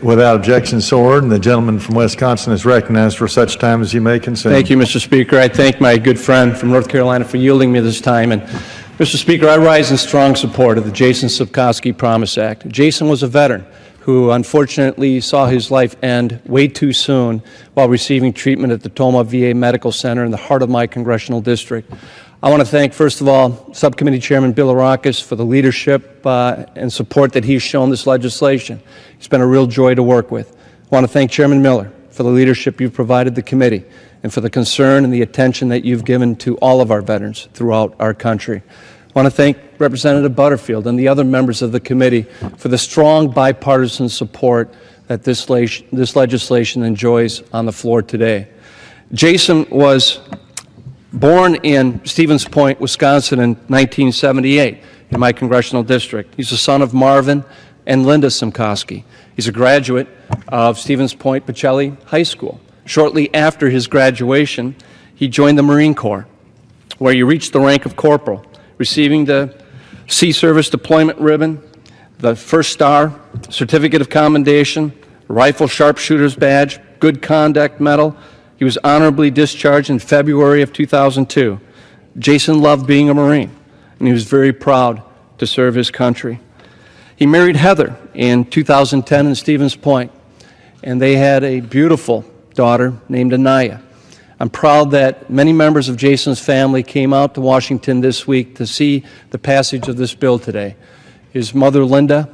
Without objection, so ordered, and the gentleman from Wisconsin is recognized for such time as he may consume. Thank you, Mr. Speaker. I thank my good friend from North Carolina for yielding me this time. And, Mr. Speaker, I rise in strong support of the Jason Simcakoski PROMISE Act. Jason was a veteran who unfortunately saw his life end way too soon while receiving treatment at the Tomah VA Medical Center in the heart of my congressional district. I want to thank, first of all, Subcommittee Chairman Bill Arakis for the leadership and support that he's shown this legislation. It's been a real joy to work with. I want to thank Chairman Miller for the leadership you've provided the committee and for the concern and the attention that you've given to all of our veterans throughout our country. I want to thank Representative Butterfield and the other members of the committee for the strong bipartisan support that this legislation enjoys on the floor today. Jason was born in Stevens Point, Wisconsin in 1978 in my congressional district. He's the son of Marvin and Linda Simcakoski. He's a graduate of Stevens Point Pacelli High School. Shortly after his graduation, he joined the Marine Corps, where he reached the rank of corporal, receiving the Sea Service Deployment Ribbon, the First Star, Certificate of Commendation, Rifle Sharpshooter's Badge, Good Conduct Medal. He was honorably discharged in February of 2002. Jason loved being a Marine, and he was very proud to serve his country. He married Heather in 2010 in Stevens Point, and they had a beautiful daughter named Anaya. I'm proud that many members of Jason's family came out to Washington this week to see the passage of this bill today. His mother, Linda,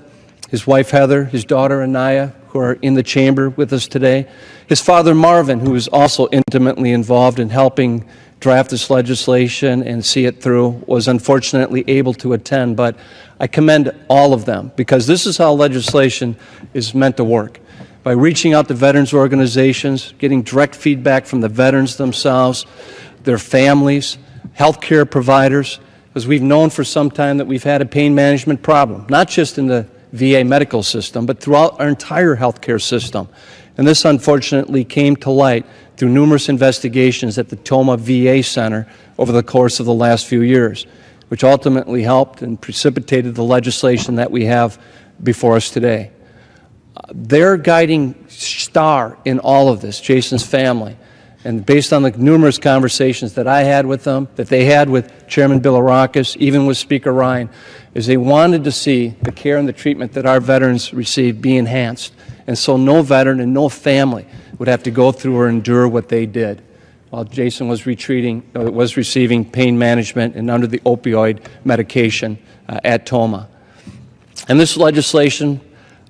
his wife, Heather, his daughter, Anaya, who are in the chamber with us today, his father, Marvin, who is also intimately involved in helping draft this legislation and see it through, was unfortunately able to attend, but I commend all of them because this is how legislation is meant to work. By reaching out to veterans organizations, getting direct feedback from the veterans themselves, their families, healthcare providers, because we've known for some time that we've had a pain management problem, not just in the VA medical system, but throughout our entire healthcare system. And this unfortunately came to light through numerous investigations at the Tomah VA Center over the course of the last few years, which ultimately helped and precipitated the legislation that we have before us today. Their guiding star in all of this, Jason's family, and based on the numerous conversations that I had with them, that they had with Chairman Bill Arakis, even with Speaker Ryan, is they wanted to see the care and the treatment that our veterans receive be enhanced. And so no veteran and no family would have to go through or endure what they did while Jason was receiving pain management and under the opioid medication at Tomah. And this legislation,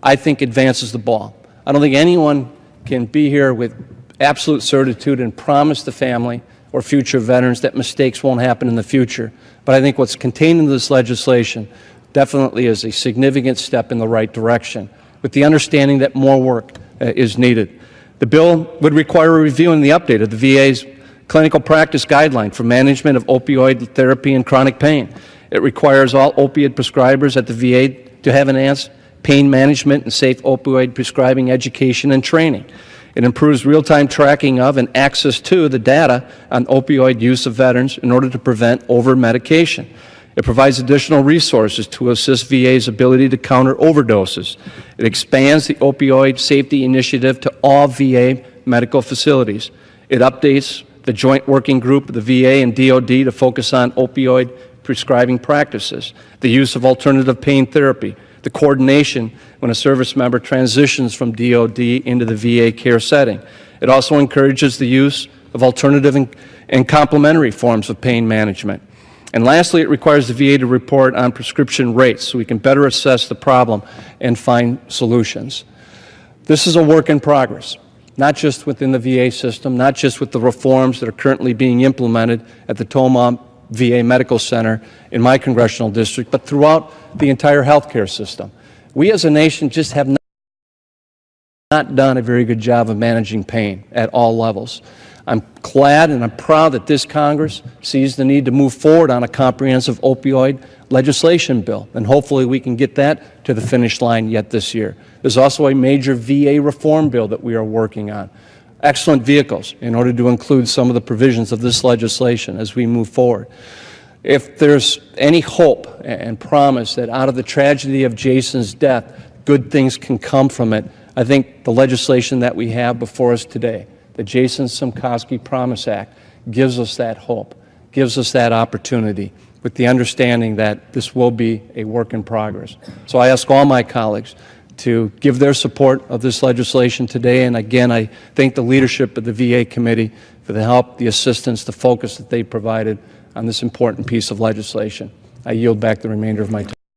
I think, advances the ball. I don't think anyone can be here with absolute certitude and promise the family or future veterans that mistakes won't happen in the future. But I think what's contained in this legislation definitely is a significant step in the right direction, with the understanding that more work is needed. The bill would require a review and the update of the VA's clinical practice guideline for management of opioid therapy and chronic pain. It requires all opioid prescribers at the VA to have enhanced pain management and safe opioid prescribing education and training. It improves real-time tracking of and access to the data on opioid use of veterans in order to prevent over-medication. It provides additional resources to assist VA's ability to counter overdoses. It expands the opioid safety initiative to all VA medical facilities. It updates the joint working group of the VA and DOD to focus on opioid prescribing practices, the use of alternative pain therapy, the coordination when a service member transitions from DOD into the VA care setting. It also encourages the use of alternative and complementary forms of pain management. And lastly, it requires the VA to report on prescription rates so we can better assess the problem and find solutions. This is a work in progress, not just within the VA system, not just with the reforms that are currently being implemented at the Tomah VA Medical Center in my congressional district, but throughout the entire healthcare system. We as a nation just have not done a very good job of managing pain at all levels. I'm glad and I'm proud that this Congress sees the need to move forward on a comprehensive opioid legislation bill, and hopefully we can get that to the finish line yet this year. There's also a major VA reform bill that we are working on. Excellent vehicles in order to include some of the provisions of this legislation as we move forward. If there's any hope and promise that out of the tragedy of Jason's death good things can come from it. I think the legislation that we have before us today, the Jason Simcakoski PROMISE Act, gives us that hope, gives us that opportunity, with the understanding that this will be a work in progress. So I ask all my colleagues to give their support of this legislation today, and again, I thank the leadership of the VA committee for the help, the assistance, the focus that they provided on this important piece of legislation. I yield back the remainder of my time.